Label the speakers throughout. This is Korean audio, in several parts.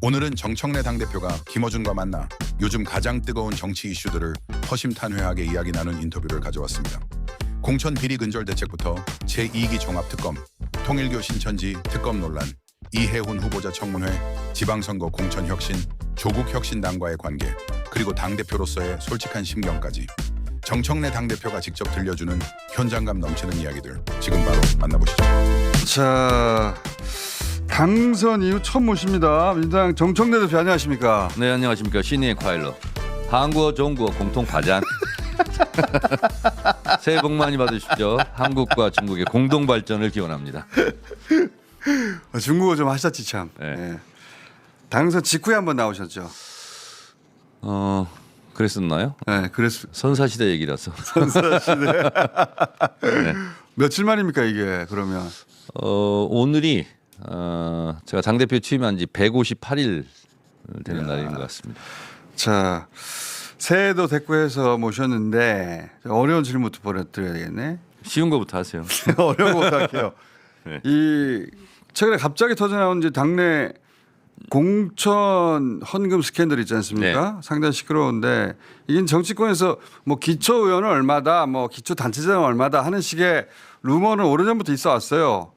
Speaker 1: 오늘은 정청래 당대표가 김어준과 만나 요즘 가장 뜨거운 정치 이슈들을 허심탄회하게 이야기 나눈 인터뷰를 가져왔습니다. 공천 비리 근절 대책부터 제2기 종합특검, 통일교 신천지 특검 논란, 이해훈 후보자 청문회, 지방선거 공천혁신, 조국혁신당과의 관계, 그리고 당대표로서의 솔직한 심경까지 정청래 당대표가 직접 들려주는 현장감 넘치는 이야기들 지금 바로 만나보시죠.
Speaker 2: 자, 당선 이후 처음 모십니다. 민주당 정청래 대표 안녕하십니까?
Speaker 3: 네, 안녕하십니까. 신의의 콰일러 한국어 중국어 공통 가장 새해 복 많이 받으십시오. 한국과 중국의 공동 발전을 기원합니다.
Speaker 2: 중국어 좀 하셨지 참.
Speaker 3: 네.
Speaker 2: 네. 당선 직후에 한번 나오셨죠.
Speaker 3: 그랬었나요?
Speaker 2: 네, 그랬습니다.
Speaker 3: 선사시대 얘기라서.
Speaker 2: 네. 며칠 만입니까 이게 그러면?
Speaker 3: 오늘이 제가 당대표 취임한 지 158일 되는 날인 것 같습니다.
Speaker 2: 자, 새해도 됐고 해서 모셨는데 어려운 질문부터 보내드려야 되겠네.
Speaker 3: 쉬운 거부터 하세요.
Speaker 2: 어려운 거부터 할게요.
Speaker 3: 네.
Speaker 2: 이 최근에 갑자기 터져나온 이제 당내 공천 헌금 스캔들 있지 않습니까?
Speaker 3: 네.
Speaker 2: 상당히 시끄러운데 이게 정치권에서 뭐 기초 의원은 얼마다, 뭐 기초 단체장은 얼마다 하는 식의 루머는 오래전부터 있어 왔어요.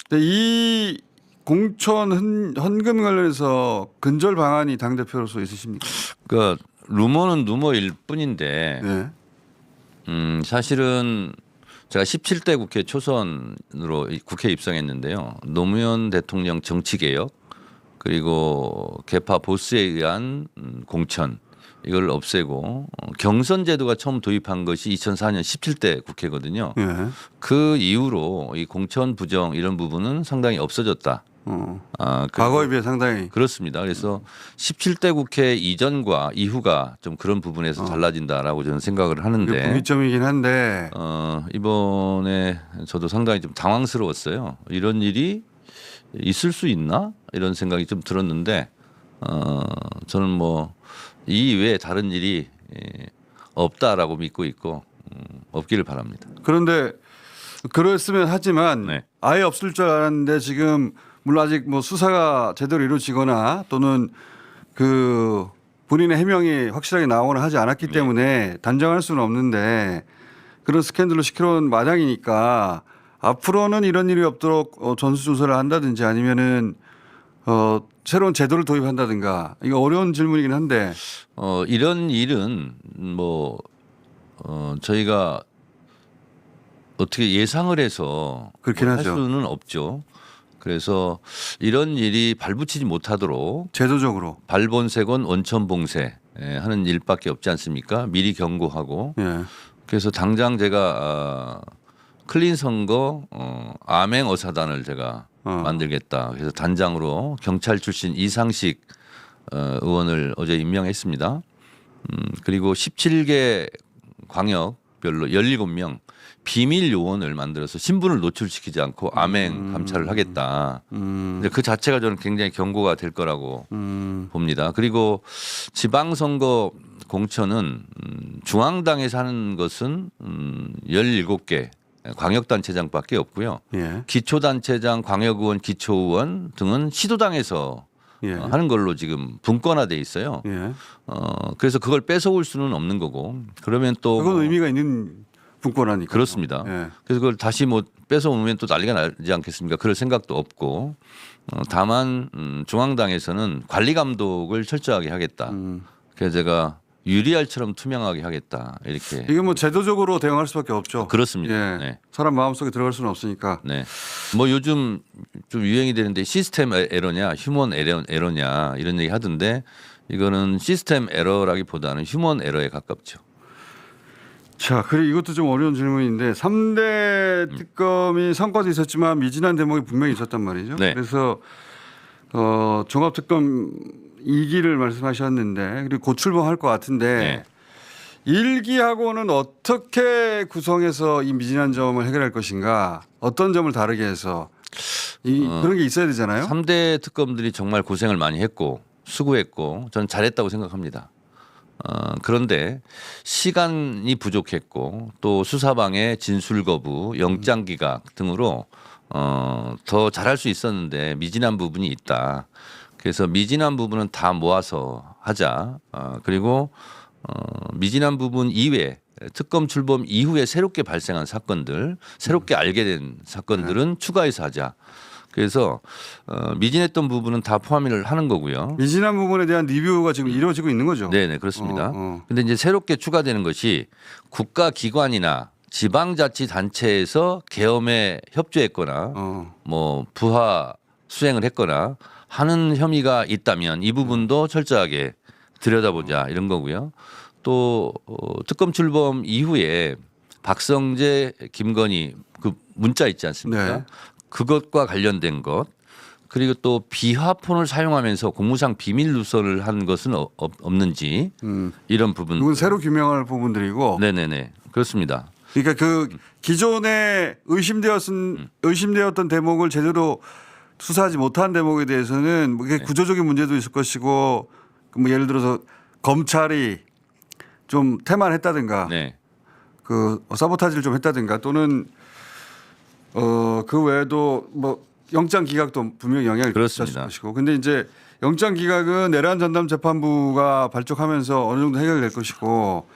Speaker 2: 근데 이 공천 헌금 관련해서 근절 방안이 당 대표로서 있으십니까?
Speaker 3: 그러니까 루머는 루머일 뿐인데
Speaker 2: 네.
Speaker 3: 사실은 제가 17대 국회 초선으로 국회에 입성했는데요. 노무현 대통령 정치개혁 그리고 개파 보스에 의한 공천 이걸 없애고 경선 제도가 처음 도입한 것이 2004년 17대 국회거든요.
Speaker 2: 네.
Speaker 3: 그 이후로 이 공천 부정 이런 부분은 상당히 없어졌다.
Speaker 2: 과거에 비해 상당히
Speaker 3: 그렇습니다. 그래서 17대 국회 이전과 이후가 좀 그런 부분에서 달라진다라고 저는 생각을 하는데
Speaker 2: 분기점이긴 한데
Speaker 3: 이번에 저도 상당히 좀 당황스러웠어요. 이런 일이 있을 수 있나 이런 생각이 좀 들었는데 저는 뭐 이 이외에 다른 일이 없다라고 믿고 있고 없기를 바랍니다.
Speaker 2: 그런데 그랬으면 하지만
Speaker 3: 네.
Speaker 2: 아예 없을 줄 알았는데 지금 물론 아직 뭐 수사가 제대로 이루어지거나 또는 그 본인의 해명이 확실하게 나오거나 하지 않았기 때문에 단정할 수는 없는데 그런 스캔들로 시끄러운 마당이니까 앞으로는 이런 일이 없도록 전수조사를 한다든지 아니면은 새로운 제도를 도입한다든가 이거 어려운 질문이긴 한데
Speaker 3: 이런 일은 뭐 저희가 어떻게 예상을 해서
Speaker 2: 그렇긴
Speaker 3: 할
Speaker 2: 하죠.
Speaker 3: 수는 없죠. 그래서 이런 일이 발붙이지 못하도록
Speaker 2: 제도적으로
Speaker 3: 발본색원 원천봉쇄 하는 일밖에 없지 않습니까? 미리 경고하고
Speaker 2: 예.
Speaker 3: 그래서 당장 제가 클린 선거 암행 어사단을 제가 만들겠다. 그래서 단장으로 경찰 출신 이상식 의원을 어제 임명했습니다. 그리고 17개 광역별로 17명 비밀 요원을 만들어서 신분을 노출시키지 않고 암행 감찰을 하겠다. 근데 그 자체가 저는 굉장히 경고가 될 거라고 봅니다. 그리고 지방선거 공천은 중앙당에서 하는 것은 17개 광역단체장밖에 없고요.
Speaker 2: 예.
Speaker 3: 기초단체장, 광역의원, 기초의원 등은 시도당에서
Speaker 2: 예.
Speaker 3: 하는 걸로 지금 분권화돼 있어요.
Speaker 2: 예.
Speaker 3: 그래서 그걸 뺏어올 수는 없는 거고 그러면 또
Speaker 2: 그건 의미가 있는 분권하니까.
Speaker 3: 그렇습니다.
Speaker 2: 예.
Speaker 3: 그래서 그걸 다시 뭐 뺏어오면 또 난리가 나지 않겠습니까? 그럴 생각도 없고 다만 중앙당에서는 관리 감독을 철저하게 하겠다. 그래서 제가 유리알처럼 투명하게 하겠다 이렇게.
Speaker 2: 이게 뭐 제도적으로 대응할 수밖에 없죠.
Speaker 3: 그렇습니다.
Speaker 2: 예.
Speaker 3: 네.
Speaker 2: 사람 마음속에 들어갈 수는 없으니까.
Speaker 3: 네. 뭐 요즘 좀 유행이 되는데 시스템 에러냐, 휴먼 에러냐 이런 얘기 하던데 이거는 시스템 에러라기보다는 휴먼 에러에 가깝죠.
Speaker 2: 자, 그리고 이것도 좀 어려운 질문인데 3대 특검이 성과도 있었지만 미진한 대목이 분명히 있었단 말이죠.
Speaker 3: 네.
Speaker 2: 그래서 종합특검 2기를 말씀하셨는데 그리고 곧 출범할 것 같은데
Speaker 3: 네.
Speaker 2: 1기하고는 어떻게 구성해서 이 미진한 점을 해결할 것인가 어떤 점을 다르게 해서 그런 게 있어야 되잖아요.
Speaker 3: 3대 특검들이 정말 고생을 많이 했고 수고했고 저는 잘했다고 생각합니다. 그런데 시간이 부족했고 또 수사방해 진술 거부, 영장 기각 등으로 더 잘할 수 있었는데 미진한 부분이 있다. 그래서 미진한 부분은 다 모아서 하자. 그리고 미진한 부분 이외에 특검 출범 이후에 새롭게 발생한 사건들, 새롭게 알게 된 사건들은 추가해서 하자. 그래서 미진했던 부분은 다 포함을 하는 거고요.
Speaker 2: 미진한 부분에 대한 리뷰가 지금 이루어지고 있는 거죠.
Speaker 3: 네네 그렇습니다. 근데 이제 새롭게 추가되는 것이 국가기관이나 지방자치단체에서 계엄에 협조했거나 뭐 부하 수행을 했거나 하는 혐의가 있다면 이 부분도 철저하게 들여다보자 이런 거고요. 또 특검 출범 이후에 박성재, 김건희 그 문자 있지 않습니까?
Speaker 2: 네.
Speaker 3: 그것과 관련된 것 그리고 또 비화폰을 사용하면서 공무상 비밀 누설을 한 것은 없는지 이런 부분.
Speaker 2: 이건 새로 규명할 부분들이고.
Speaker 3: 네네네 그렇습니다.
Speaker 2: 그러니까 그 기존에 의심되었던 대목을 제대로 수사하지 못한 대목에 대해서는 뭐 이게 구조적인 문제도 있을 것이고 뭐 예를 들어서 검찰이 좀 태만했다든가
Speaker 3: 네.
Speaker 2: 그 사보타지를 좀 했다든가 또는 그 외에도 뭐 영장 기각도 분명히 영향을 끼쳤을
Speaker 3: 그렇습니다.
Speaker 2: 것이고 근데 이제 영장 기각은 내란 전담 재판부가 발족하면서 어느 정도 해결될 것이고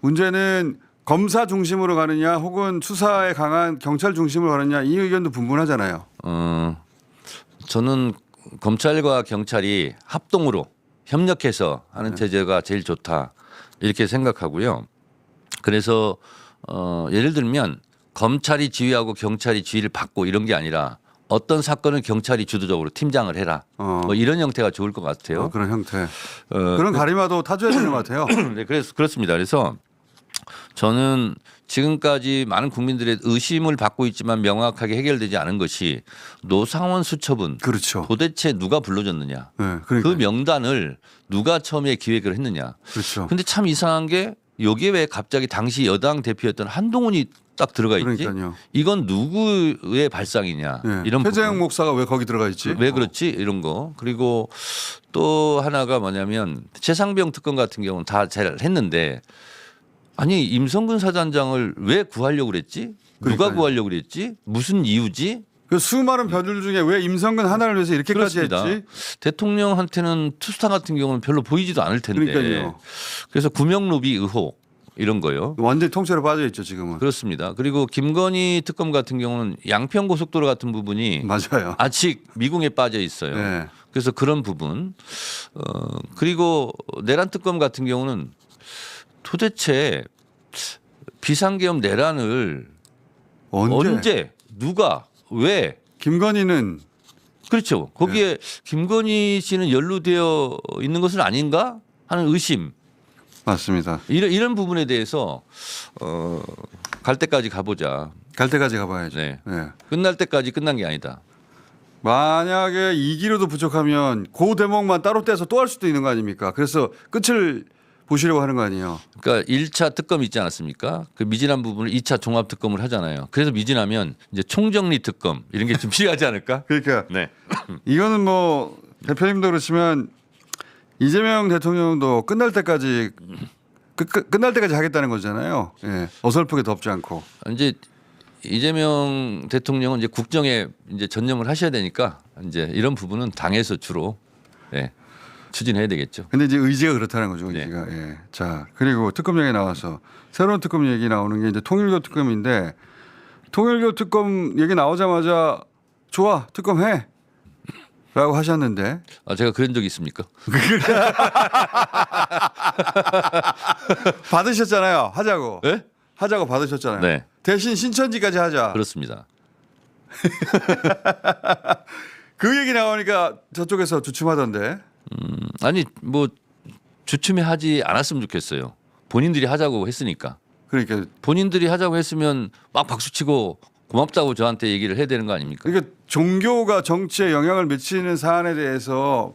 Speaker 2: 문제는 검사 중심으로 가느냐 혹은 수사에 강한 경찰 중심으로 가느냐 이 의견도 분분하잖아요.
Speaker 3: 저는 검찰과 경찰이 합동으로 협력해서 하는 체제가 제일 좋다 이렇게 생각하고요. 그래서 예를 들면 검찰이 지휘하고 경찰이 지휘를 받고 이런 게 아니라 어떤 사건을 경찰이 주도적으로 팀장을 해라. 뭐 이런 형태가 좋을 것 같아요.
Speaker 2: 그런 형태. 그런 가리마도 타줘야 되는 것 같아요.
Speaker 3: 네, 그렇습니다. 그래서 저는 지금까지 많은 국민들의 의심을 받고 있지만 명확하게 해결되지 않은 것이 노상원 수첩은
Speaker 2: 그렇죠.
Speaker 3: 도대체 누가 불러줬느냐.
Speaker 2: 네,
Speaker 3: 그
Speaker 2: 그러니까요.
Speaker 3: 명단을 누가 처음에 기획을 했느냐.
Speaker 2: 그렇죠.
Speaker 3: 근데 참 이상한 게 여기에 왜 갑자기 당시 여당 대표였던 한동훈이 딱 들어가 있지?
Speaker 2: 그러니까요.
Speaker 3: 이건 누구의 발상이냐.
Speaker 2: 네.
Speaker 3: 이런
Speaker 2: 최재형
Speaker 3: 부분.
Speaker 2: 목사가 왜 거기 들어가 있지?
Speaker 3: 왜 그렇지? 이런 거. 그리고 또 하나가 뭐냐면 최상병 특검 같은 경우는 다 잘 했는데 아니 임성근 사단장을 왜 구하려고 그랬지? 누가
Speaker 2: 그러니까요.
Speaker 3: 구하려고 그랬지? 무슨 이유지?
Speaker 2: 그 수많은 변들 중에 왜 임성근 하나를 위해서 이렇게까지
Speaker 3: 그렇습니다.
Speaker 2: 했지?
Speaker 3: 대통령한테는 투스타 같은 경우는 별로 보이지도 않을 텐데.
Speaker 2: 그러니까요.
Speaker 3: 그래서 구명로비 의혹 이런 거요.
Speaker 2: 완전히 통째로 빠져 있죠 지금은.
Speaker 3: 그렇습니다. 그리고 김건희 특검 같은 경우는 양평 고속도로 같은 부분이
Speaker 2: 맞아요.
Speaker 3: 아직 미궁에 빠져 있어요.
Speaker 2: 네.
Speaker 3: 그래서 그런 부분. 그리고 내란 특검 같은 경우는 도대체 비상계엄 내란을 언제 누가 왜
Speaker 2: 김건희는
Speaker 3: 그렇죠. 거기에 김건희 씨는 연루되어 있는 것은 아닌가 하는 의심
Speaker 2: 맞습니다.
Speaker 3: 이런 부분에 대해서 갈 때까지 가보자.
Speaker 2: 갈 때까지 가봐야죠.
Speaker 3: 네.
Speaker 2: 네.
Speaker 3: 끝날 때까지 끝난 게 아니다.
Speaker 2: 만약에 2기로도 부족하면 그 대목만 따로 떼서 또 할 수도 있는 거 아닙니까? 그래서 끝을 보시려고 하는 거 아니에요.
Speaker 3: 그러니까 1차 특검 있지 않았습니까? 그 미진한 부분을 2차 종합 특검을 하잖아요. 그래서 미진하면 이제 총정리 특검 이런 게 좀 필요하지 않을까?
Speaker 2: 그러니까
Speaker 3: 네.
Speaker 2: 이거는 뭐 대표님도 그렇지만 이재명 대통령도 끝날 때까지 끝날 때까지 하겠다는 거잖아요. 예. 어설프게 덮지 않고.
Speaker 3: 이제 이재명 대통령은 이제 국정에 이제 전념을 하셔야 되니까 이제 이런 부분은 당에서 주로 추진해야 되겠죠.
Speaker 2: 근데 이제 의지가 그렇다는 거죠.
Speaker 3: 네.
Speaker 2: 의지가. 예. 자, 그리고 특검 얘기 나와서 새로운 특검 얘기 나오는 게 이제 통일교 특검인데 통일교 특검 얘기 나오자마자 좋아 특검 해. 라고 하셨는데
Speaker 3: 제가 그런 적이 있습니까?
Speaker 2: 받으셨잖아요. 하자고.
Speaker 3: 네?
Speaker 2: 하자고 받으셨잖아요.
Speaker 3: 네.
Speaker 2: 대신 신천지까지 하자.
Speaker 3: 그렇습니다.
Speaker 2: 그 얘기 나오니까 저쪽에서 주춤하던데.
Speaker 3: 아니 뭐 주춤해 하지 않았으면 좋겠어요. 본인들이 하자고 했으니까.
Speaker 2: 그러니까
Speaker 3: 본인들이 하자고 했으면 막 박수치고 고맙다고 저한테 얘기를 해야 되는 거 아닙니까?
Speaker 2: 그러니까 종교가 정치에 영향을 미치는 사안에 대해서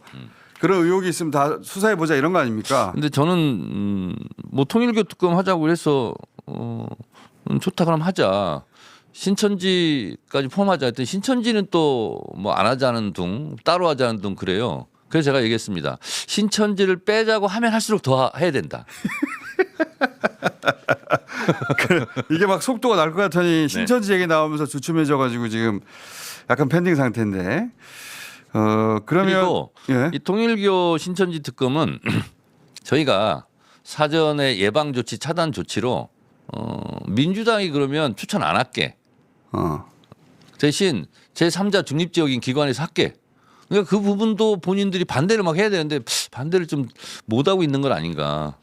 Speaker 2: 그런 의혹이 있으면 다 수사해 보자 이런 거 아닙니까?
Speaker 3: 근데 저는 뭐 통일교 특검 하자고 해서 좋다 그럼 하자. 신천지까지 포함하자 했더니 신천지는 또 뭐 안 하자는 둥 따로 하자는 둥 그래요. 그래서 제가 얘기했습니다. 신천지를 빼자고 하면 할수록 더 해야 된다.
Speaker 2: 이게 막 속도가 날 것 같으니 신천지 얘기 나오면서 주춤해져 가지고 지금 약간 pending 상태인데 그러면
Speaker 3: 그리고
Speaker 2: 예.
Speaker 3: 이 통일교 신천지 특검은 저희가 사전에 예방 조치, 차단 조치로 민주당이 그러면 추천 안 할게. 대신 제3자 중립지역인 기관에서 할게. 그러니까 그 부분도 본인들이 반대를 막 해야 되는데 반대를 좀 못하고 있는 건 아닌가.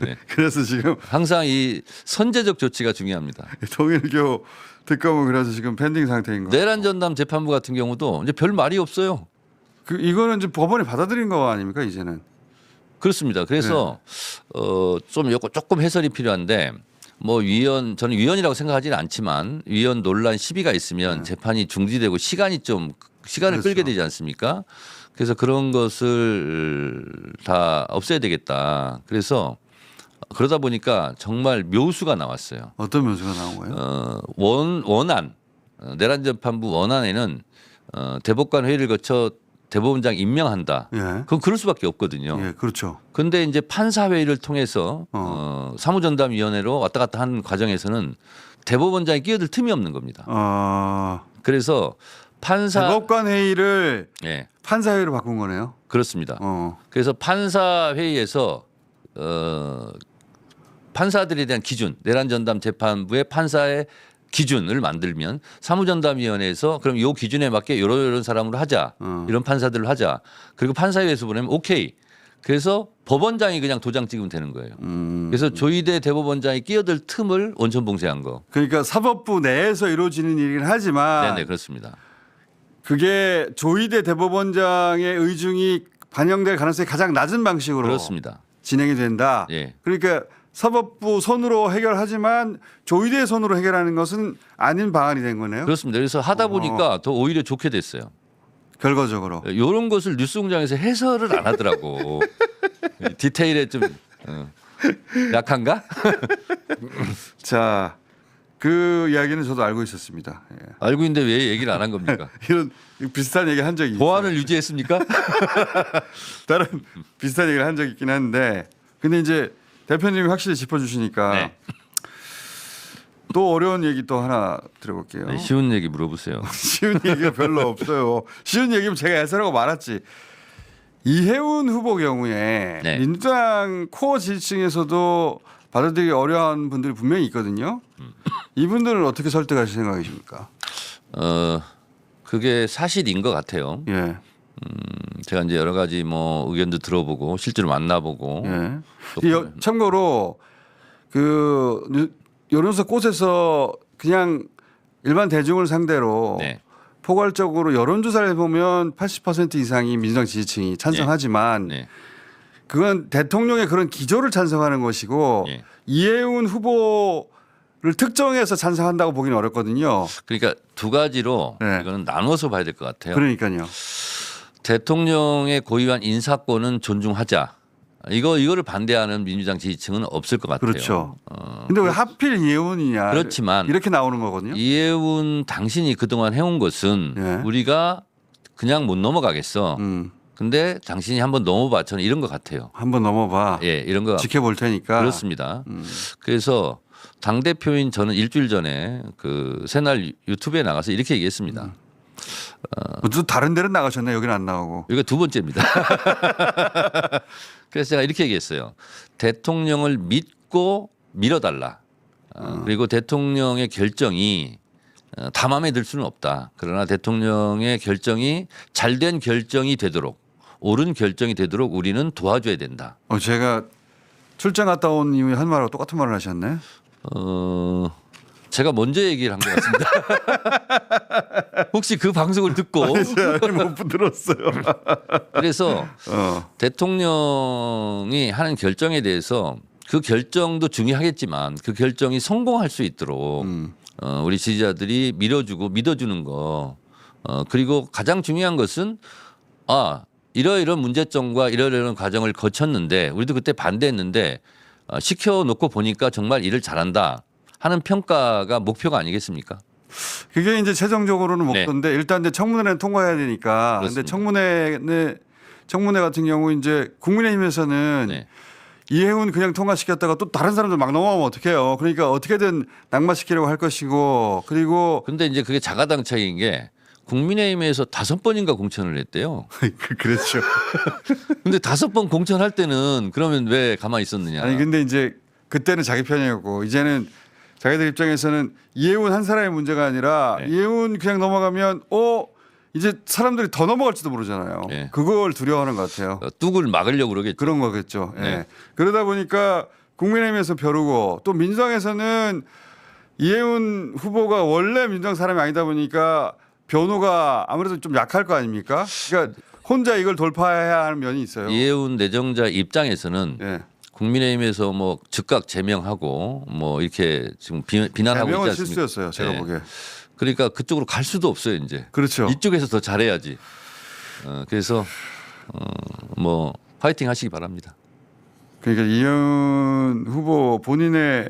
Speaker 3: 네.
Speaker 2: 그래서 지금
Speaker 3: 항상 이 선제적 조치가 중요합니다.
Speaker 2: 통일교 특검은 그래서 지금 펜딩 상태인 거예요.
Speaker 3: 내란 전담 재판부 같은 경우도 이제 별 말이 없어요.
Speaker 2: 이거는 이제 법원이 받아들인 거 아닙니까 이제는?
Speaker 3: 그렇습니다. 그래서 좀 조금 해설이 필요한데 뭐 저는 위헌이라고 생각하지는 않지만 위헌 논란 시비가 있으면 재판이 중지되고 시간을
Speaker 2: 그렇죠.
Speaker 3: 끌게 되지 않습니까? 그래서 그런 것을 다 없애야 되겠다. 그래서 그러다 보니까 정말 묘수가 나왔어요.
Speaker 2: 어떤 묘수가 나온 거예요?
Speaker 3: 원안 내란 재판부 원안에는 대법관 회의를 거쳐 대법원장 임명한다.
Speaker 2: 예.
Speaker 3: 그건 그럴 수밖에 없거든요.
Speaker 2: 예, 그렇죠.
Speaker 3: 그런데 이제 판사 회의를 통해서 사무전담위원회로 왔다 갔다 하는 과정에서는 대법원장이 끼어들 틈이 없는 겁니다. 그래서 판사
Speaker 2: 대법관 회의를
Speaker 3: 예,
Speaker 2: 판사 회의로 바꾼 거네요.
Speaker 3: 그렇습니다. 그래서 판사 회의에서 판사들에 대한 기준, 내란 전담 재판부의 판사의 기준을 만들면 사무전담위원회에서 그럼 요 기준에 맞게 이런 사람으로 하자. 이런 판사들을 하자. 그리고 판사회에서 보내면 오케이. 그래서 법원장이 그냥 도장 찍으면 되는 거예요. 그래서 조희대 대법원장이 끼어들 틈을 원천 봉쇄한 거.
Speaker 2: 그러니까 사법부 내에서 이루어지는 일이긴 하지만
Speaker 3: 네네 그렇습니다.
Speaker 2: 그게 조희대 대법원장의 의중이 반영될 가능성이 가장 낮은 방식으로
Speaker 3: 그렇습니다.
Speaker 2: 진행이 된다.
Speaker 3: 예.
Speaker 2: 그러니까 사법부 손으로 해결하지만 조희대 손으로 해결하는 것은 아닌 방안이 된 거네요.
Speaker 3: 그렇습니다. 그래서 하다 보니까 더 오히려 좋게 됐어요.
Speaker 2: 결과적으로.
Speaker 3: 이런 것을 뉴스공장에서 해설을 안 하더라고. 디테일에 좀 약한가?
Speaker 2: 자, 그 이야기는 저도 알고 있었습니다. 예.
Speaker 3: 알고 있는데 왜 얘기를 안 한 겁니까?
Speaker 2: 이런 비슷한 얘기 한 적이 있어요.
Speaker 3: 보안을 유지했습니까?
Speaker 2: 다른 비슷한 얘기를 한 적이 있긴 한데 근데 이제 대표님이 확실히 짚어주시니까
Speaker 3: 네.
Speaker 2: 또 어려운 얘기 또 하나 들어볼게요.
Speaker 3: 네, 쉬운 얘기 물어보세요.
Speaker 2: 쉬운 얘기가 별로 없어요. 쉬운 얘기면 제가 해설하고 말았지. 이해운 후보 경우에
Speaker 3: 네.
Speaker 2: 민주당 코어 지지층에서도 받아들이기 어려운 분들이 분명히 있거든요. 이분들은 어떻게 설득하실 생각이십니까?
Speaker 3: 그게 사실인 것 같아요.
Speaker 2: 예.
Speaker 3: 제가 이제 여러 가지 뭐 의견도 들어보고 실제로 만나보고
Speaker 2: 예. 참고로 그 여론조사 꽃에서 그냥 일반 대중을 상대로
Speaker 3: 네.
Speaker 2: 포괄적으로 여론조사를 해보면 80% 이상이 민주당 지지층이 찬성하지만
Speaker 3: 네.
Speaker 2: 그건 대통령의 그런 기조를 찬성하는 것이고
Speaker 3: 예.
Speaker 2: 이해운 후보를 특정해서 찬성한다고 보기는 어렵거든요.
Speaker 3: 그러니까 두 가지로
Speaker 2: 네.
Speaker 3: 이거는 나눠서 봐야 될 것 같아요.
Speaker 2: 그러니까요.
Speaker 3: 대통령의 고유한 인사권은 존중하자. 이거를 반대하는 민주당 지지층은 없을 것 같아요.
Speaker 2: 그렇죠. 근데 왜 하필 이해운이냐.
Speaker 3: 그렇지만
Speaker 2: 이렇게 나오는 거거든요.
Speaker 3: 이해운 당신이 그동안 해온 것은
Speaker 2: 예.
Speaker 3: 우리가 그냥 못 넘어가겠어. 근데 당신이 한번 넘어봐. 저는 이런 것 같아요.
Speaker 2: 한번 넘어봐.
Speaker 3: 예, 이런 거
Speaker 2: 지켜볼 테니까.
Speaker 3: 그렇습니다. 그래서 당 대표인 저는 일주일 전에 그 새날 유튜브에 나가서 이렇게 얘기했습니다.
Speaker 2: 또 다른 데는 나가셨네. 여기는 안 나오고.
Speaker 3: 이거 두 번째입니다. 그래서 제가 이렇게 얘기했어요. 대통령을 믿고 밀어달라. 그리고 대통령의 결정이 다 마음에 들 수는 없다. 그러나 대통령의 결정이 잘된 결정이 되도록 옳은 결정이 되도록 우리는 도와줘야 된다.
Speaker 2: 제가 출장 갔다 온 이후에 한 말하고 똑같은 말을 하셨네.
Speaker 3: 제가 먼저 얘기를 한 것 같습니다. 혹시 그 방송을 듣고
Speaker 2: 아니, 못 들었어요.
Speaker 3: 그래서 대통령이 하는 결정에 대해서 그 결정도 중요하겠지만 그 결정이 성공할 수 있도록 우리 지지자들이 밀어주고 믿어주는 거 그리고 가장 중요한 것은 이러이런 문제점과 이러이런 과정을 거쳤는데 우리도 그때 반대했는데 시켜놓고 보니까 정말 일을 잘한다 하는 평가가 목표가 아니겠습니까?
Speaker 2: 그게 이제 최종적으로는
Speaker 3: 네.
Speaker 2: 목표인데 일단 이제 청문회는 통과해야 되니까. 근데 청문회 같은 경우 이제 국민의힘에서는
Speaker 3: 네.
Speaker 2: 이해운 그냥 통과시켰다가 또 다른 사람들 막 넘어가면 어떡해요. 그러니까 어떻게든 낙마시키려고 할 것이고 그리고
Speaker 3: 근데 이제 그게 자가당착인 게 국민의힘에서 5번인가 공천을 했대요.
Speaker 2: 그렇죠.
Speaker 3: 근데 5번 공천할 때는 그러면 왜 가만히 있었느냐?
Speaker 2: 아니 근데 이제 그때는 자기 편이었고 이제는 자기들 입장에서는 이해운 한 사람의 문제가 아니라
Speaker 3: 네.
Speaker 2: 이해운 그냥 넘어가면 이제 사람들이 더 넘어갈지도 모르잖아요.
Speaker 3: 네.
Speaker 2: 그걸 두려워하는 것 같아요.
Speaker 3: 뚝을 막으려고 그러겠죠.
Speaker 2: 그런 거겠죠. 예.
Speaker 3: 네.
Speaker 2: 그러다 보니까 국민의힘에서 벼르고 또 민주당에서는 이해운 후보가 원래 민주당 사람이 아니다 보니까 변호가 아무래도 좀 약할 거 아닙니까? 그러니까 혼자 이걸 돌파해야 하는 면이 있어요.
Speaker 3: 이해운 내정자 입장에서는
Speaker 2: 예.
Speaker 3: 국민의힘에서 뭐 즉각 제명하고 뭐 이렇게 지금 비난하고 있지
Speaker 2: 대명은
Speaker 3: 않습니까?
Speaker 2: 실수였어요. 제가
Speaker 3: 네.
Speaker 2: 보기에.
Speaker 3: 그러니까 그쪽으로 갈 수도 없어요 이제.
Speaker 2: 그렇죠.
Speaker 3: 이쪽에서 더 잘해야지. 그래서 뭐 파이팅 하시기 바랍니다.
Speaker 2: 그러니까 이해운 후보 본인의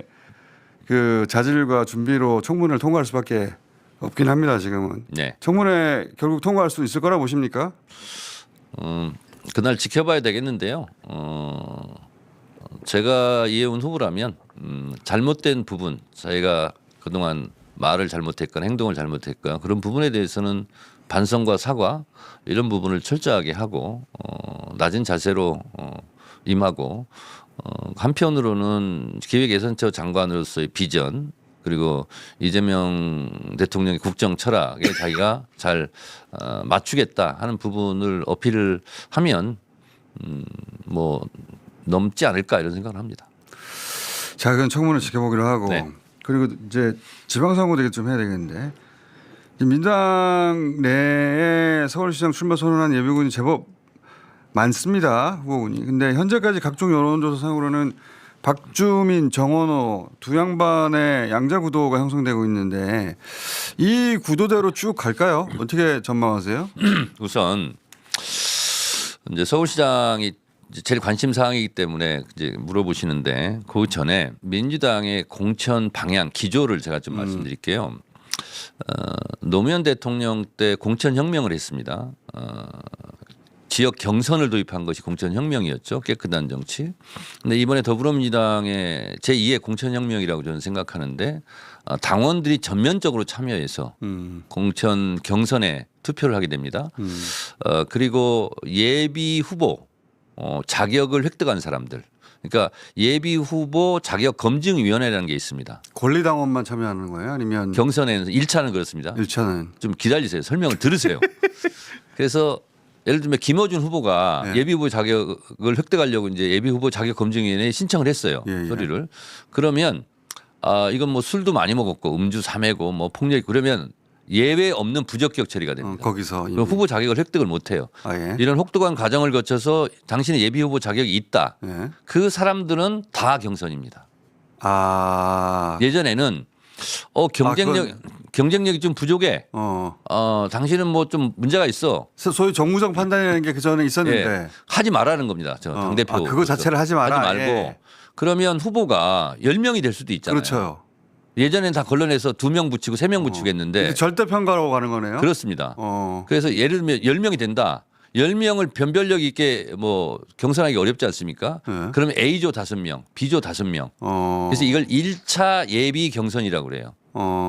Speaker 2: 그 자질과 준비로 청문회를 통과할 수밖에 없긴 합니다. 지금은.
Speaker 3: 네.
Speaker 2: 청문회 결국 통과할 수 있을 거라 보십니까?
Speaker 3: 그날 지켜봐야 되겠는데요. 제가 이해운 후보라면 잘못된 부분, 저희가 그동안 말을 잘못했거나 행동을 잘못했거나 그런 부분에 대해서는 반성과 사과 이런 부분을 철저하게 하고 낮은 자세로 임하고 한편으로는 기획예산처 장관으로서의 비전 그리고 이재명 대통령의 국정 철학에 자기가 잘 맞추겠다 하는 부분을 어필을 하면 뭐 넘지 않을까 이런 생각을 합니다.
Speaker 2: 작은 청문회 지켜보기로 하고
Speaker 3: 네.
Speaker 2: 그리고 이제 지방선거도 이게 좀 해야 되겠는데 민주당 내에 서울시장 출마 선언한 예비군이 제법 많습니다. 후보군이. 근데 현재까지 각종 여론조사상으로는 박주민, 정원호 두 양반의 양자 구도가 형성되고 있는데 이 구도대로 쭉 갈까요? 어떻게 전망하세요?
Speaker 3: 우선 이제 서울시장이 이제 제일 관심 사항이기 때문에 이제 물어보시는데 그 전에 민주당의 공천 방향 기조를 제가 좀 말씀드릴게요. 노무현 대통령 때 공천 혁명을 했습니다. 지역 경선을 도입한 것이 공천 혁명이었죠. 깨끗한 정치. 근데 이번에 더불어민주당의 제2의 공천 혁명이라고 저는 생각하는데 당원들이 전면적으로 참여해서 공천 경선에 투표를 하게 됩니다. 그리고 예비 후보 자격을 획득한 사람들. 그러니까 예비 후보 자격 검증 위원회라는 게 있습니다.
Speaker 2: 권리당원만 참여하는 거예요? 아니면
Speaker 3: 경선에는 1차는 그렇습니다.
Speaker 2: 1차는
Speaker 3: 좀 기다리세요. 설명을 들으세요. 그래서 예를 들면 김어준 후보가
Speaker 2: 네.
Speaker 3: 예비 후보 자격을 획득하려고 이제 예비 후보 자격 검증위원회에 신청을 했어요.
Speaker 2: 예, 예.
Speaker 3: 서류를. 그러면 이건 뭐 술도 많이 먹었고 음주 3회고 뭐 폭력 그러면 예외 없는 부적격 처리가 됩니다.
Speaker 2: 거기서
Speaker 3: 그럼 후보 자격을 획득을 못 해요.
Speaker 2: 예.
Speaker 3: 이런 혹독한 과정을 거쳐서 당신의 예비 후보 자격이 있다.
Speaker 2: 예.
Speaker 3: 그 사람들은 다 경선입니다. 예전에는 경쟁력이 좀 부족해. 당신은 뭐 좀 문제가 있어.
Speaker 2: 소위 정무적 판단이라는 게 그 전에 있었는데
Speaker 3: 예. 하지 말라는 겁니다. 저 당대표.
Speaker 2: 그거 자체를 하지 마라.
Speaker 3: 하지 말고
Speaker 2: 예.
Speaker 3: 그러면 후보가 10명이 될 수도 있잖아요.
Speaker 2: 그렇죠.
Speaker 3: 예전엔 다 걸러내서 2명 붙이고 3명 붙이고 했는데
Speaker 2: 절대 평가로 가는 거네요.
Speaker 3: 그렇습니다. 그래서 예를 들면 10명이 된다. 10명을 변별력 있게 뭐 경선하기 어렵지 않습니까?
Speaker 2: 네.
Speaker 3: 그러면 A조 5명, B조 5명. 그래서 이걸 1차 예비 경선이라고 그래요.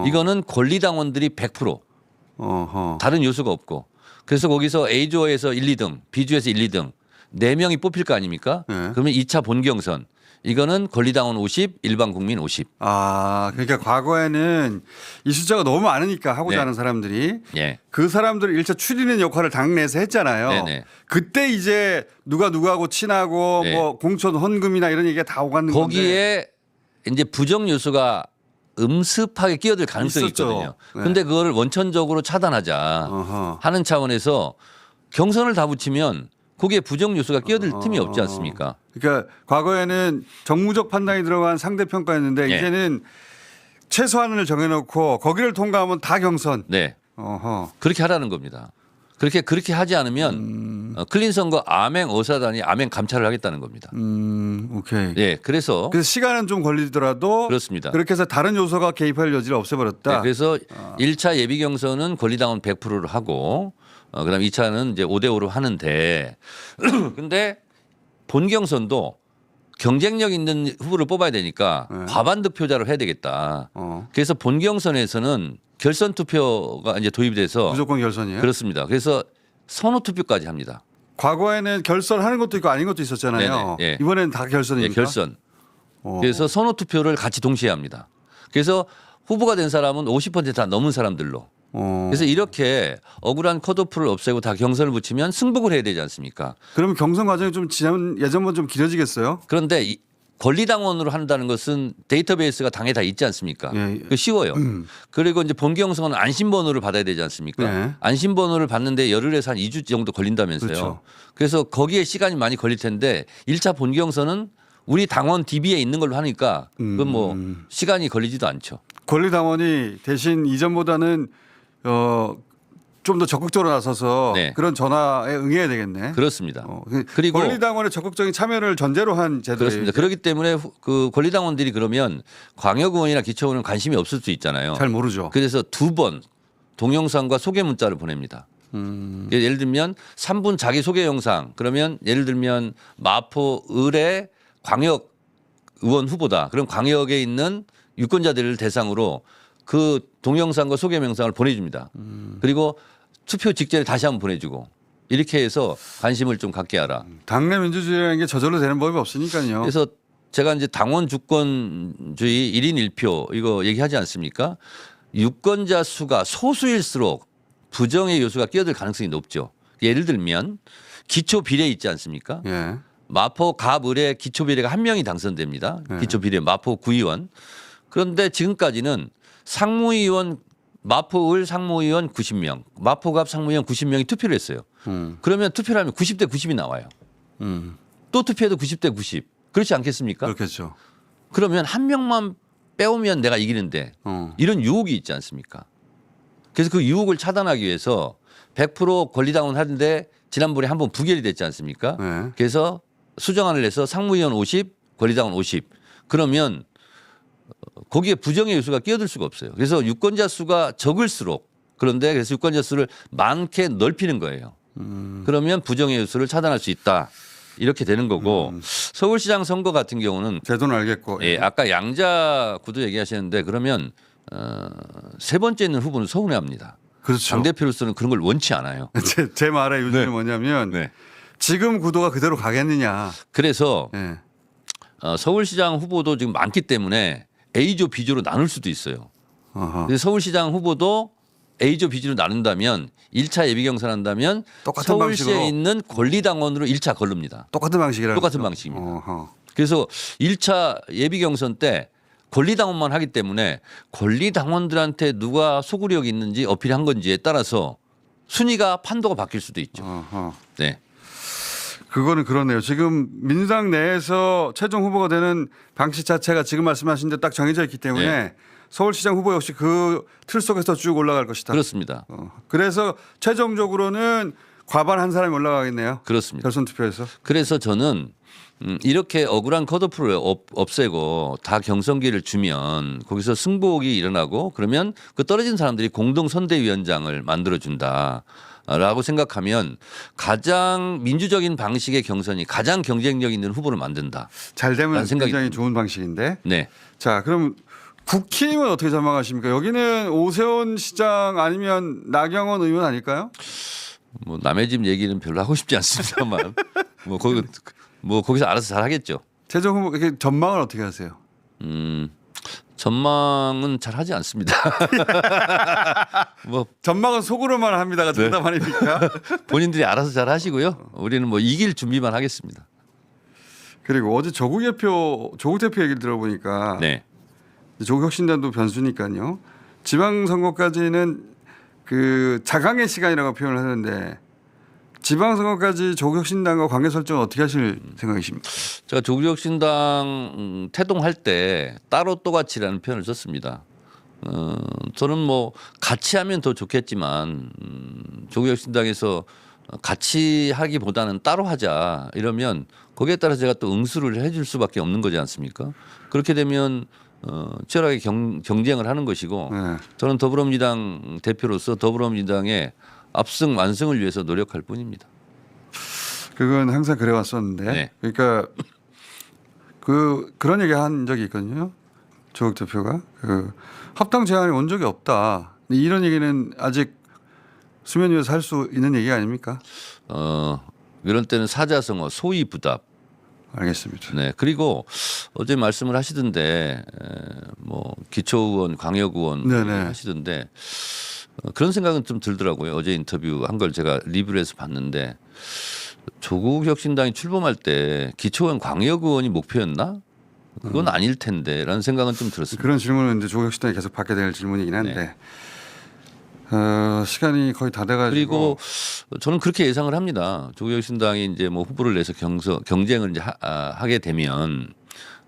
Speaker 3: 이거는 권리당원들이 100% 다른 요소가 없고 그래서 거기서 A조에서 1, 2등, B조에서 1, 2등 4명이 뽑힐 거 아닙니까?
Speaker 2: 네.
Speaker 3: 그러면 2차 본경선 이거는 권리당원 50, 일반 국민 50.
Speaker 2: 그러니까 과거에는 이 숫자가 너무 많으니까 하고자
Speaker 3: 네.
Speaker 2: 하는 사람들이
Speaker 3: 예.
Speaker 2: 그 사람들을 1차 추리는 역할을 당내에서 했잖아요.
Speaker 3: 네네.
Speaker 2: 그때 이제 누가 누구하고 친하고
Speaker 3: 네.
Speaker 2: 뭐 공천 헌금이나 이런 얘기가 다 오가는 건데
Speaker 3: 거기에 이제 부정 요소가 음습하게 끼어들 가능성이
Speaker 2: 있었죠.
Speaker 3: 있거든요.
Speaker 2: 네.
Speaker 3: 근데 그거를 원천적으로 차단하자
Speaker 2: 어허.
Speaker 3: 하는 차원에서 경선을 다 붙이면 거기에 부정 요소가 끼어들 틈이 없지 않습니까?
Speaker 2: 그러니까 과거에는 정무적 판단이 들어간 상대평가였는데
Speaker 3: 예.
Speaker 2: 이제는 최소한을 정해놓고 거기를 통과하면 다 경선.
Speaker 3: 네.
Speaker 2: 어허.
Speaker 3: 그렇게 하라는 겁니다. 그렇게 하지 않으면 클린 선거 암행 어사단이 암행 감찰을 하겠다는 겁니다.
Speaker 2: 오케이.
Speaker 3: 예. 그래서
Speaker 2: 시간은 좀 걸리더라도
Speaker 3: 그렇습니다.
Speaker 2: 그렇게 해서 다른 요소가 개입할 여지를 없애버렸다.
Speaker 3: 네, 그래서 1차 예비 경선은 권리당원 100%를 하고 그다음에 2차는 이제 5대5로 하는데 근데 본 경선도 경쟁력 있는 후보를 뽑아야 되니까
Speaker 2: 네.
Speaker 3: 과반 득표자로 해야 되겠다.
Speaker 2: 어.
Speaker 3: 그래서 본경선에서는 결선 투표가 이제 도입이 돼서
Speaker 2: 무조건 결선이에요?
Speaker 3: 그렇습니다. 그래서 선호 투표까지 합니다.
Speaker 2: 과거에는 결선하는 것도 있고 아닌 것도 있었잖아요.
Speaker 3: 네네, 예.
Speaker 2: 이번에는 다
Speaker 3: 예,
Speaker 2: 결선입니까?
Speaker 3: 결선.
Speaker 2: 어.
Speaker 3: 그래서 선호 투표를 같이 동시에 합니다. 그래서 후보가 된 사람은 50%다 넘은 사람들로.
Speaker 2: 어.
Speaker 3: 그래서 이렇게 억울한 컷오프를 없애고 다 경선을 붙이면 승복을 해야 되지 않습니까?
Speaker 2: 그러면 경선 과정이 좀 예전보다 좀 길어지겠어요?
Speaker 3: 그런데 이 권리당원으로 한다는 것은 데이터베이스가 당에 다 있지 않습니까?
Speaker 2: 예.
Speaker 3: 그 쉬워요. 그리고 이제 본경선은 안심번호를 받아야 되지 않습니까?
Speaker 2: 네.
Speaker 3: 안심번호를 받는데 열흘에서 한 2주 정도 걸린다면서요.
Speaker 2: 그렇죠.
Speaker 3: 그래서 거기에 시간이 많이 걸릴 텐데 1차 본경선은 우리 당원 DB에 있는 걸로 하니까 그건 뭐 시간이 걸리지도 않죠.
Speaker 2: 권리당원이 대신 이전보다는 좀 더 적극적으로 나서서
Speaker 3: 네.
Speaker 2: 그런 전화에 응해야 되겠네.
Speaker 3: 그렇습니다.
Speaker 2: 그리고
Speaker 3: 그리고
Speaker 2: 권리당원의 적극적인 참여를 전제로 한 제도예요.
Speaker 3: 그렇습니다. 그렇기 때문에 그 권리당원들이 그러면 광역의원이나 기초의원은 관심이 없을 수 있잖아요.
Speaker 2: 잘 모르죠.
Speaker 3: 그래서 2번 동영상과 소개 문자를 보냅니다. 예를 들면 3분 자기 소개 영상 그러면 예를 들면 마포 을의 광역 의원 후보다. 그럼 광역에 있는 유권자들을 대상으로 그 동영상과 소개 영상을 보내줍니다. 그리고 투표 직전에 다시 한번 보내주고 이렇게 해서 관심을 좀 갖게 하라.
Speaker 2: 당내 민주주의라는 게 저절로 되는 법이 없으니까요.
Speaker 3: 그래서 제가 이제 당원 주권주의 1인 1표 이거 얘기하지 않습니까? 유권자 수가 소수일수록 부정의 요소가 끼어들 가능성이 높죠. 예를 들면 기초 비례 있지 않습니까?
Speaker 2: 예.
Speaker 3: 마포 갑을의 기초 비례가 한 명이 당선됩니다. 기초 비례 마포 구의원. 그런데 지금까지는 상무위원 마포을 상무위원 90명, 마포갑 상무위원 90명이 투표를 했어요. 그러면 투표를 하면 90대 90이 나와요. 또 투표해도 90대 90. 그렇지 않겠습니까?
Speaker 2: 그렇겠죠.
Speaker 3: 그러면 한 명만 빼오면 내가 이기는데 이런 유혹이 있지 않습니까? 그래서 그 유혹을 차단하기 위해서 100% 권리당원 하는데 지난번에 한번 부결이 됐지 않습니까?
Speaker 2: 네.
Speaker 3: 그래서 수정안을 내서 상무위원 50, 권리당원 50. 그러면 거기에 부정의 요소가 끼어들 수가 없어요. 그래서 유권자 수가 적을수록 그런데 그래서 유권자 수를 많게 넓히는 거예요. 그러면 부정의 요소를 차단할 수 있다. 이렇게 되는 거고 서울시장 선거 같은 경우는
Speaker 2: 제도는 알겠고.
Speaker 3: 예, 아까 양자 구도 얘기하시는데 그러면 세 번째 있는 후보는 서운해합니다.
Speaker 2: 그렇죠.
Speaker 3: 당대표로서는 그런 걸 원치 않아요.
Speaker 2: 제 말의 요지는
Speaker 3: 네.
Speaker 2: 뭐냐면
Speaker 3: 네.
Speaker 2: 지금 구도가 그대로 가겠느냐.
Speaker 3: 그래서
Speaker 2: 예.
Speaker 3: 서울시장 후보도 지금 많기 때문에 A조, B조로 나눌 수도 있어요.
Speaker 2: 어허.
Speaker 3: 그래서 서울시장 후보도 A조, B조로 나눈다면 1차 예비 경선한다면
Speaker 2: 똑같은
Speaker 3: 서울시에
Speaker 2: 방식으로.
Speaker 3: 있는 권리당원으로 1차 걸릅니다.
Speaker 2: 똑같은 방식이라는
Speaker 3: 똑같은
Speaker 2: 거죠?
Speaker 3: 방식입니다.
Speaker 2: 어허.
Speaker 3: 그래서 1차 예비 경선 때 권리당원만 하기 때문에 권리당원들한테 누가 소구력이 있는지 어필한 건지에 따라서 순위가 판도가 바뀔 수도 있죠.
Speaker 2: 어허.
Speaker 3: 네.
Speaker 2: 그거는 그렇네요. 지금 민주당 내에서 최종 후보가 되는 방식 자체가 지금 말씀하신 데 딱 정해져 있기 때문에
Speaker 3: 네.
Speaker 2: 서울시장 후보 역시 그 틀 속에서 쭉 올라갈 것이다.
Speaker 3: 그렇습니다.
Speaker 2: 그래서 최종적으로는 과반 한 사람이 올라가겠네요.
Speaker 3: 그렇습니다.
Speaker 2: 결선 투표에서.
Speaker 3: 그래서 저는 이렇게 억울한 컷오프를 없애고 다 경선기를 주면 거기서 승복이 일어나고 그러면 그 떨어진 사람들이 공동 선대위원장을 만들어 준다. 라고 생각하면 가장 민주적인 방식의 경선이 가장 경쟁력 있는 후보를 만든다.
Speaker 2: 잘 되면
Speaker 3: 라는 생각이
Speaker 2: 굉장히 좋은 방식인데.
Speaker 3: 네.
Speaker 2: 자, 그럼 국힘은 어떻게 전망하십니까? 여기는 오세훈 시장 아니면 나경원 의원 아닐까요?
Speaker 3: 뭐 남의 집 얘기는 별로 하고 싶지 않습니다만 뭐 거기서 알아서 잘 하겠죠.
Speaker 2: 최종 후보 이렇게 전망을 어떻게 하세요?
Speaker 3: 전망은 잘 하지 않습니다. 뭐
Speaker 2: 전망은 속으로만 합니다가
Speaker 3: 네.
Speaker 2: 정답 아닙니까?
Speaker 3: 본인들이 알아서 잘 하시고요. 우리는 뭐 이길 준비만 하겠습니다.
Speaker 2: 그리고 어제 조국 대표 얘기를 들어보니까
Speaker 3: 네.
Speaker 2: 조국 혁신단도 변수니까요. 지방선거까지는 그 자강의 시간이라고 표현을 하는데 지방선거까지 조국 혁신단과 관계 설정은 어떻게 하실 생각이십니까?
Speaker 3: 제가 조국혁신당 태동할 때 따로 또같이라는 표현을 썼습니다. 저는 뭐 같이 하면 더 좋겠지만 조국혁신당에서 같이 하기보다는 따로 하자 이러면 거기에 따라 제가 또 응수를 해줄 수밖에 없는 거지 않습니까? 그렇게 되면 치열하게 경쟁을 하는 것이고
Speaker 2: 네.
Speaker 3: 저는 더불어민주당 대표로서 더불어민주당의 압승 완승을 위해서 노력할 뿐입니다.
Speaker 2: 그건 항상 그래 왔었는데
Speaker 3: 네.
Speaker 2: 그러니까 그런 얘기 한 적이 있거든요. 조국 대표가 그 합당 제안이 온 적이 없다. 이런 얘기는 아직 수면 위에서 할 수 있는 얘기 아닙니까?
Speaker 3: 이런 때는 사자성어 소위 부답.
Speaker 2: 알겠습니다.
Speaker 3: 네. 그리고 어제 말씀을 하시던데 뭐 기초의원, 광역의원
Speaker 2: 네네.
Speaker 3: 하시던데 그런 생각은 좀 들더라고요. 어제 인터뷰 한 걸 제가 리뷰를 해서 봤는데 조국 혁신당이 출범할 때 기초의원, 광역의원이 목표였나? 그건 아닐 텐데라는 생각은 좀 들었습니다.
Speaker 2: 그런 질문은 이제 조국 혁신당이 계속 받게 될 질문이긴 한데 시간이 거의 다 돼가지고
Speaker 3: 그리고 저는 그렇게 예상을 합니다. 조국 혁신당이 이제 뭐 후보를 내서 경쟁을 이제 하게 되면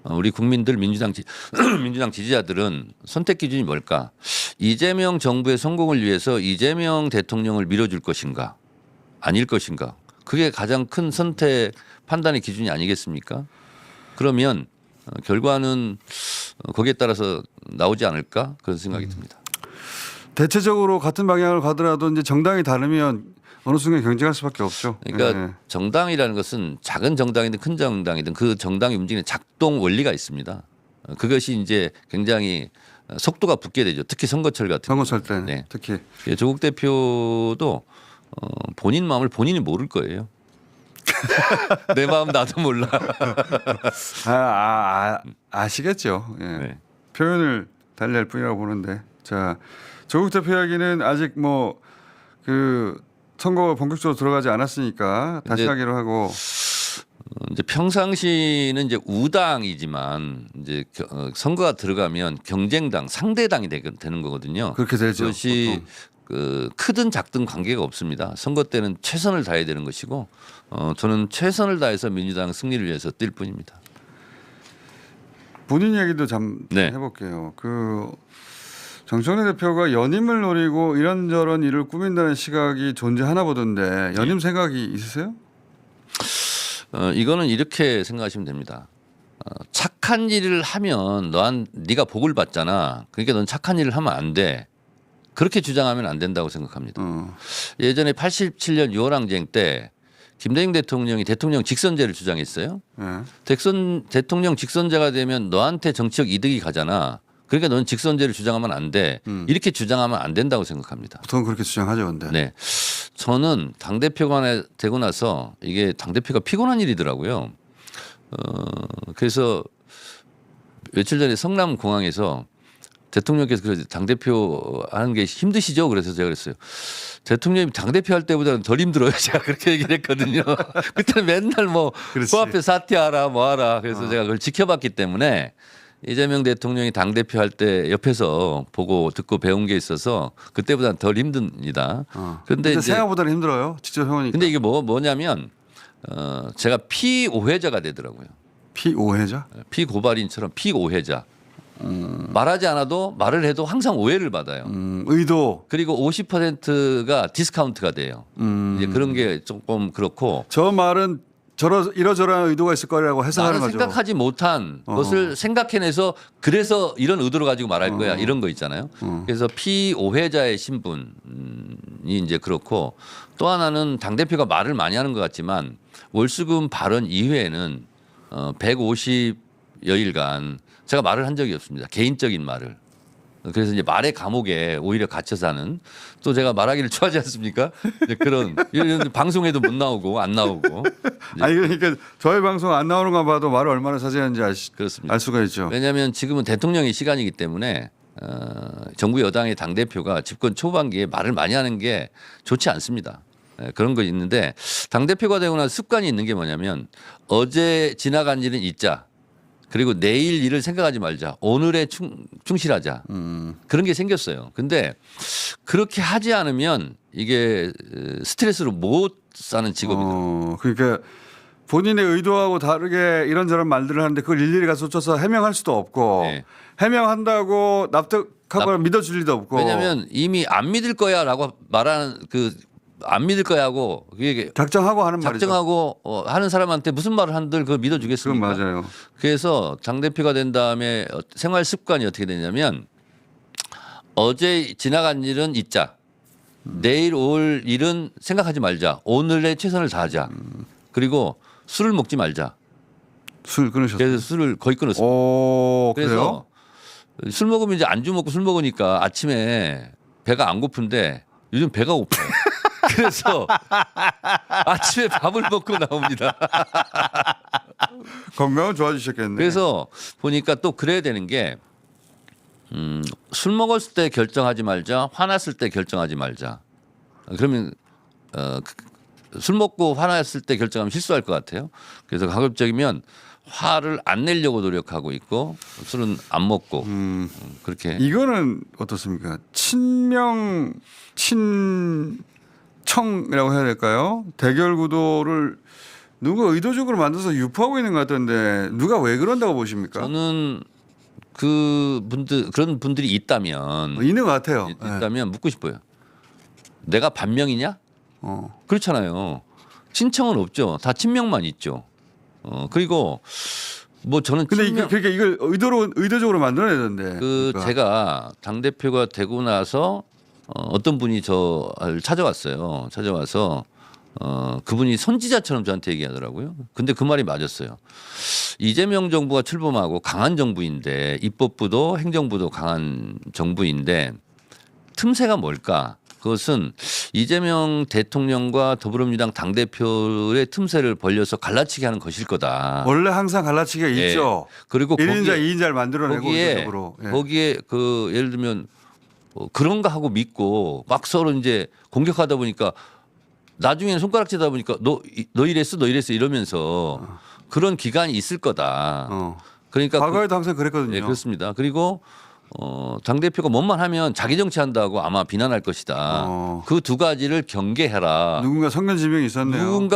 Speaker 3: 우리 국민들 민주당 지지자들은 선택 기준이 뭘까? 이재명 정부의 성공을 위해서 이재명 대통령을 밀어줄 것인가? 아닐 것인가? 그게 가장 큰 선택 판단의 기준이 아니겠습니까? 그러면 결과는 거기에 따라서 나오지 않을까? 그런 생각이 듭니다.
Speaker 2: 대체적으로 같은 방향을 가더라도 이제 정당이 다르면 어느 순간 경쟁할 수밖에 없죠.
Speaker 3: 그러니까
Speaker 2: 네.
Speaker 3: 정당이라는 것은 작은 정당이든 큰 정당이든 그 정당이 움직이는 작동 원리가 있습니다. 그것이 이제 굉장히 속도가 붙게 되죠. 특히 선거철 같은
Speaker 2: 선거철 때
Speaker 3: 네.
Speaker 2: 특히
Speaker 3: 조국 대표도 본인 마음을 본인이 모를 거예요. 내 마음 나도 몰라.
Speaker 2: 아시겠죠. 예.
Speaker 3: 네.
Speaker 2: 표현을 달리할 뿐이라고 보는데 자 조국 대표 이야기는 아직 뭐 그 선거 본격적으로 들어가지 않았으니까 다시
Speaker 3: 근데
Speaker 2: 하기로 하고
Speaker 3: 이제 평상시는 이제 우당이지만 이제 선거가 들어가면 경쟁당, 상대당이 되는 거거든요.
Speaker 2: 그렇게 되죠.
Speaker 3: 그것이 그 크든 작든 관계가 없습니다. 선거 때는 최선을 다해야 되는 것이고 저는 최선을 다해서 민주당 승리를 위해서 뛸 뿐입니다.
Speaker 2: 본인 얘기도 좀
Speaker 3: 네.
Speaker 2: 해볼게요. 그 정청래 대표가 연임을 노리고 이런저런 일을 꾸민다는 시각이 존재하나 보던데 연임 생각이 있으세요?
Speaker 3: 이거는 이렇게 생각하시면 됩니다. 착한 일을 하면 네가 복을 받잖아. 그러니까 넌 착한 일을 하면 안 돼. 그렇게 주장하면 안 된다고 생각합니다. 예전에 87년 6월 항쟁 때 김대중 대통령이 대통령 직선제를 주장했어요.
Speaker 2: 네.
Speaker 3: 대통령 직선제가 되면 너한테 정치적 이득이 가잖아. 그러니까 넌 직선제를 주장하면 안 돼. 이렇게 주장하면 안 된다고 생각합니다.
Speaker 2: 보통 그렇게 주장하죠, 근데.
Speaker 3: 네. 저는 당대표가 되고 나서 이게 당대표가 피곤한 일이더라고요. 그래서 며칠 전에 성남공항에서 대통령께서 당대표 하는 게 힘드시죠? 그래서 제가 그랬어요. 대통령이 당대표 할 때보다는 덜 힘들어요. 제가 그렇게 얘기를 했거든요. 그때는 맨날 뭐 코앞에 사퇴하라 뭐 하라. 그래서 제가 그걸 지켜봤기 때문에 이재명 대통령이 당대표 할 때 옆에서 보고 듣고 배운 게 있어서 그때보다는 덜 힘듭니다.
Speaker 2: 근데
Speaker 3: 이제
Speaker 2: 생각보다는 힘들어요. 직접 해보니까.
Speaker 3: 근데 이게 뭐냐면 제가 피오해자가 되더라고요.
Speaker 2: 피오해자?
Speaker 3: 피고발인처럼 피오해자. 말하지 않아도 말을 해도 항상 오해를 받아요.
Speaker 2: 의도.
Speaker 3: 그리고 50%가 디스카운트가 돼요. 이제 그런 게 조금 그렇고
Speaker 2: 저 말은 이러저러한 의도가 있을 거라고 해석하는
Speaker 3: 나는
Speaker 2: 거죠.
Speaker 3: 생각하지 못한 것을 생각해내서 그래서 이런 의도를 가지고 말할 거야 이런 거 있잖아요. 그래서 피오해자의 신분이 이제 그렇고 또 하나는 당대표가 말을 많이 하는 것 같지만 월수금 발언 이후에는 150여일간 제가 말을 한 적이 없습니다. 개인적인 말을. 그래서 이제 말의 감옥에 오히려 갇혀 사는 또 제가 말하기를 좋아하지 않습니까? 이제 그런 방송에도 못 나오고 안 나오고.
Speaker 2: 아니 그러니까 저희 방송 안 나오는 거 봐도 말을 얼마나 자세한지
Speaker 3: 그렇습니다.
Speaker 2: 알 수가 있죠.
Speaker 3: 왜냐하면 지금은 대통령의 시간이기 때문에 정부 여당의 당대표가 집권 초반기에 말을 많이 하는 게 좋지 않습니다. 그런 거 있는데 당대표가 되고 나서 습관이 있는 게 뭐냐면 어제 지나간 일은 잊자. 그리고 내일 일을 생각하지 말자. 오늘에 충실하자. 그런 게 생겼어요. 근데 그렇게 하지 않으면 이게 스트레스로 못 사는 직업이더라고요.
Speaker 2: 그러니까 본인의 의도하고 다르게 이런저런 말들을 하는데 그걸 일일이 가서 쫓아서 해명할 수도 없고
Speaker 3: 네.
Speaker 2: 해명한다고 납득하거나 믿어줄 리도 없고.
Speaker 3: 왜냐하면 이미 안 믿을 거야라고 말하는 안 믿을 거야 하고 그게
Speaker 2: 작정하고 하는 말이죠.
Speaker 3: 작정하고 하는 사람한테 무슨 말을 한들 그걸 믿어주겠습니까?
Speaker 2: 그건 맞아요.
Speaker 3: 그래서 당대표가 된 다음에 생활 습관이 어떻게 되냐면 어제 지나간 일은 잊자. 내일 올 일은 생각하지 말자. 오늘에 최선을 다하자. 그리고 술을 먹지 말자.
Speaker 2: 술 끊으셨어요?
Speaker 3: 그래서 술을 거의 끊었습니다.
Speaker 2: 오, 그래요?
Speaker 3: 그래서 술 먹으면 이제 안주 먹고 술 먹으니까 아침에 배가 안 고픈데 요즘 배가 고파요. 그래서 아침에 밥을 먹고 나옵니다.
Speaker 2: 건강은 좋아지셨겠네.
Speaker 3: 그래서 보니까 또 그래야 되는 게 술 먹었을 때 결정하지 말자, 화났을 때 결정하지 말자. 그러면 술 먹고 화났을 때 결정하면 실수할 것 같아요. 그래서 가급적이면 화를 안 내려고 노력하고 있고 술은 안 먹고 그렇게.
Speaker 2: 이거는 어떻습니까? 친명 친청이라고 해야 될까요? 대결 구도를 누가 의도적으로 만들어서 유포하고 있는 것 같던데 누가 왜 그런다고 보십니까?
Speaker 3: 저는 그런 분들이 있다면
Speaker 2: 있는 것 같아요.
Speaker 3: 있다면 묻고 싶어요. 내가 반명이냐?
Speaker 2: 어.
Speaker 3: 그렇잖아요. 친청은 없죠. 다 친명만 있죠. 그리고 뭐 저는
Speaker 2: 근데
Speaker 3: 친명,
Speaker 2: 그러니까 이걸 의도적으로 만들어내던데. 그러니까.
Speaker 3: 제가 당 대표가 되고 나서 어떤 분이 저를 찾아왔어요. 찾아와서 그분이 선지자처럼 저한테 얘기하더라고요. 근데 그 말이 맞았어요. 이재명 정부가 출범하고 강한 정부인데 입법부도 행정부도 강한 정부인데 틈새가 뭘까? 그것은 이재명 대통령과 더불어민주당 당대표의 틈새를 벌려서 갈라치게 하는 것일 거다.
Speaker 2: 원래 항상 갈라치기가
Speaker 3: 예.
Speaker 2: 있죠.
Speaker 3: 그리고
Speaker 2: 1인자, 2인자를 만들어내고
Speaker 3: 거기에
Speaker 2: 의도적으로. 예.
Speaker 3: 거기에 그 예를 들면 그런가 하고 믿고 막 서로 이제 공격하다 보니까 나중에는 손가락질하다 보니까 너 이랬어 이러면서 그런 기간이 있을 거다. 그러니까
Speaker 2: 과거에도 항상 그랬거든요.
Speaker 3: 네, 그렇습니다. 그리고 당 대표가 뭔만 하면 자기 정치한다고 아마 비난할 것이다. 그 두 가지를 경계해라.
Speaker 2: 누군가 성견지명이 있었네요.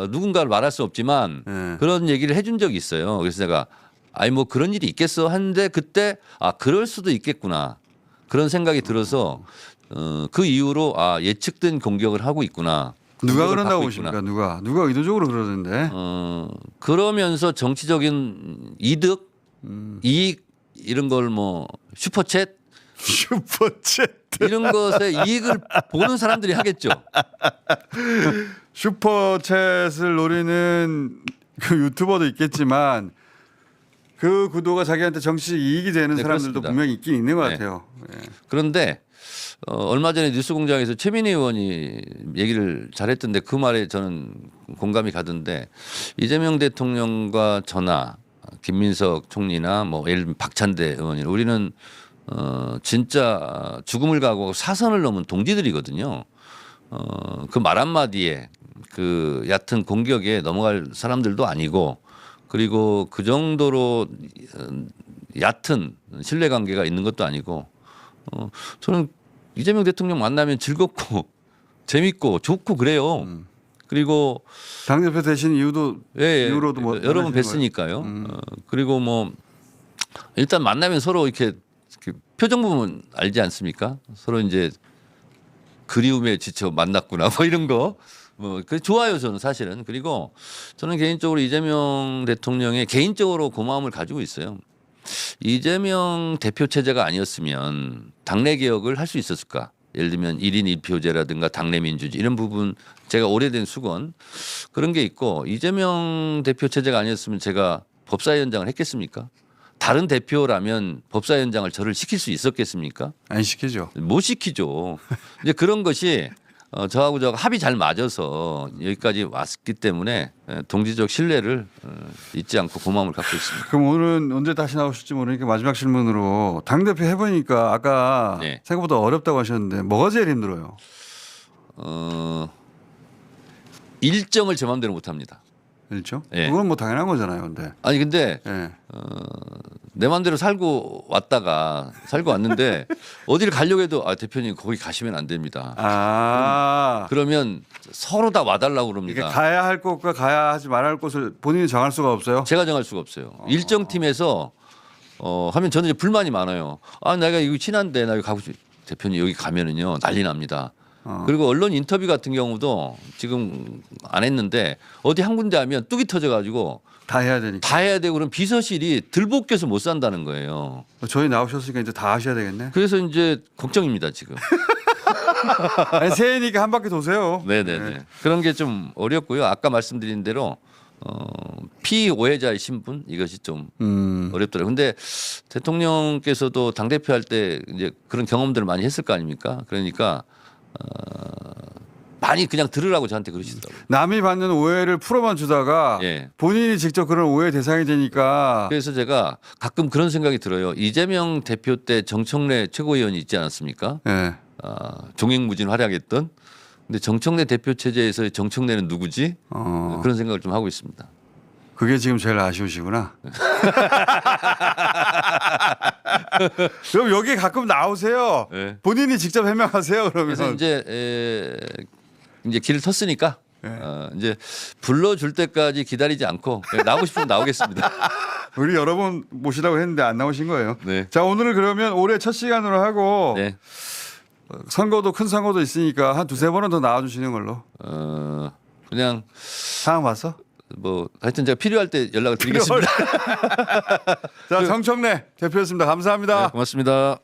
Speaker 3: 누군가를 말할 수 없지만
Speaker 2: 네.
Speaker 3: 그런 얘기를 해준 적이 있어요. 그래서 내가 아니 뭐 그런 일이 있겠어 하는데 그때 그럴 수도 있겠구나 그런 생각이 들어서 그 이후로 예측된 공격을 하고 있구나.
Speaker 2: 누가
Speaker 3: 공격을
Speaker 2: 그런다고
Speaker 3: 받고
Speaker 2: 보십니까? 누가 의도적으로 그러던데.
Speaker 3: 그러면서 정치적인 이득, 이익 이런 걸 뭐 슈퍼챗
Speaker 2: 슈퍼챗.
Speaker 3: 이런 것에 이익을 보는 사람들이 하겠죠.
Speaker 2: 슈퍼챗을 노리는 그 유튜버도 있겠지만 그 구도가 자기한테 정치적 이익이 되는
Speaker 3: 네,
Speaker 2: 사람들도
Speaker 3: 그렇습니다.
Speaker 2: 분명히 있긴 있는 것
Speaker 3: 네.
Speaker 2: 같아요. 예.
Speaker 3: 그런데 얼마 전에 뉴스공장에서 최민희 의원이 얘기를 잘했던데 그 말에 저는 공감이 가던데 이재명 대통령과 저나 김민석 총리나 뭐 예를 들면 박찬대 의원이 우리는 진짜 죽음을 각오하고 사선을 넘은 동지들이거든요. 그 말 한마디에 그 얕은 공격에 넘어갈 사람들도 아니고 그리고 그 정도로 얕은 신뢰관계가 있는 것도 아니고 저는 이재명 대통령 만나면 즐겁고 재밌고 좋고 그래요. 그리고
Speaker 2: 당대표 되신 이유로도 뭐
Speaker 3: 여러 번
Speaker 2: 원하시는
Speaker 3: 뵀으니까요. 그리고 뭐 일단 만나면 서로 이렇게 표정 보면 알지 않습니까? 서로 이제 그리움에 지쳐 만났구나 뭐 이런 거. 뭐 그 좋아요 저는 사실은. 그리고 저는 개인적으로 이재명 대통령의 개인적으로 고마움을 가지고 있어요. 이재명 대표 체제가 아니었으면 당내 개혁을 할 수 있었을까? 예를 들면 1인 1표제라든가 당내 민주주의 이런 부분 제가 오래된 수건 그런 게 있고 이재명 대표 체제가 아니었으면 제가 법사위원장을 했겠습니까? 다른 대표라면 법사위원장을 저를 시킬 수 있었겠습니까?
Speaker 2: 안 시키죠.
Speaker 3: 못 시키죠. 이제 그런 것이 저하고 저하고 합이 잘 맞아서 여기까지 왔기 때문에 동지적 신뢰를 잊지 않고 고마움을 갖고 있습니다.
Speaker 2: 그럼 오늘은 언제 다시 나오실지 모르니까 마지막 질문으로 당대표 해보니까 아까
Speaker 3: 네.
Speaker 2: 생각보다 어렵다고 하셨는데 뭐가 제일 힘들어요?
Speaker 3: 일정을 제 마음대로 못 합니다.
Speaker 2: 그렇죠?
Speaker 3: 네.
Speaker 2: 그건 뭐 당연한 거잖아요. 근데
Speaker 3: 아니 근데
Speaker 2: 예.
Speaker 3: 내 마음대로 살고 왔는데 어디를 가려고 해도 대표님 거기 가시면 안 됩니다. 그러면 서로 다 와달라고 그럽니다.
Speaker 2: 이게 가야 할 곳과 가야 하지 말아야 할 곳을 본인이 정할 수가 없어요.
Speaker 3: 제가 정할 수가 없어요. 일정 팀에서 하면 저는 이제 불만이 많아요. 내가 여기 친한데 나 여기 가고 싶. 대표님 여기 가면은요 난리 납니다. 그리고 언론 인터뷰 같은 경우도 지금 안 했는데 어디 한 군데 하면 뚝이 터져가지고
Speaker 2: 다 해야 되니까.
Speaker 3: 다 해야 되고 그럼 비서실이 들볶여서 못 산다는 거예요.
Speaker 2: 저희 나오셨으니까 이제 다 하셔야 되겠네.
Speaker 3: 그래서 이제 걱정입니다 지금.
Speaker 2: 아니, 새해니까 한 바퀴 도세요.
Speaker 3: 네네네. 그런 게 좀 어렵고요. 아까 말씀드린 대로 피오해자의 신분 이것이 좀
Speaker 2: 음.
Speaker 3: 어렵더라고요. 근데 대통령께서도 당 대표 할 때 이제 그런 경험들을 많이 했을 거 아닙니까? 그러니까 많이 그냥 들으라고 저한테 그러시더라고요.
Speaker 2: 남이 받는 오해를 풀어만 주다가
Speaker 3: 예.
Speaker 2: 본인이 직접 그런 오해 대상이 되니까
Speaker 3: 그래서 제가 가끔 그런 생각이 들어요. 이재명 대표 때 정청래 최고위원이 있지 않았습니까?
Speaker 2: 예.
Speaker 3: 종횡무진 활약했던. 근데 정청래 대표 체제에서의 정청래는 누구지? 그런 생각을 좀 하고 있습니다.
Speaker 2: 그게 지금 제일 아쉬우시구나. 그럼 여기 가끔 나오세요.
Speaker 3: 네.
Speaker 2: 본인이 직접 해명하세요.
Speaker 3: 그래서
Speaker 2: 그러면
Speaker 3: 이제 길을 텄으니까 이제 불러줄 때까지 기다리지 않고 나오고 싶으면 나오겠습니다.
Speaker 2: 우리 여러 번 모시라고 했는데 안 나오신 거예요.
Speaker 3: 네.
Speaker 2: 자, 오늘은 그러면 올해 첫 시간으로 하고
Speaker 3: 네.
Speaker 2: 선거도 큰 선거도 있으니까 한 두세 번은 더 나와주시는 걸로.
Speaker 3: 그냥
Speaker 2: 상황 봤어?
Speaker 3: 뭐 하여튼 제가 필요할 때 연락을 드리겠습니다.
Speaker 2: 자, 정청래 대표였습니다. 감사합니다.
Speaker 3: 네, 고맙습니다.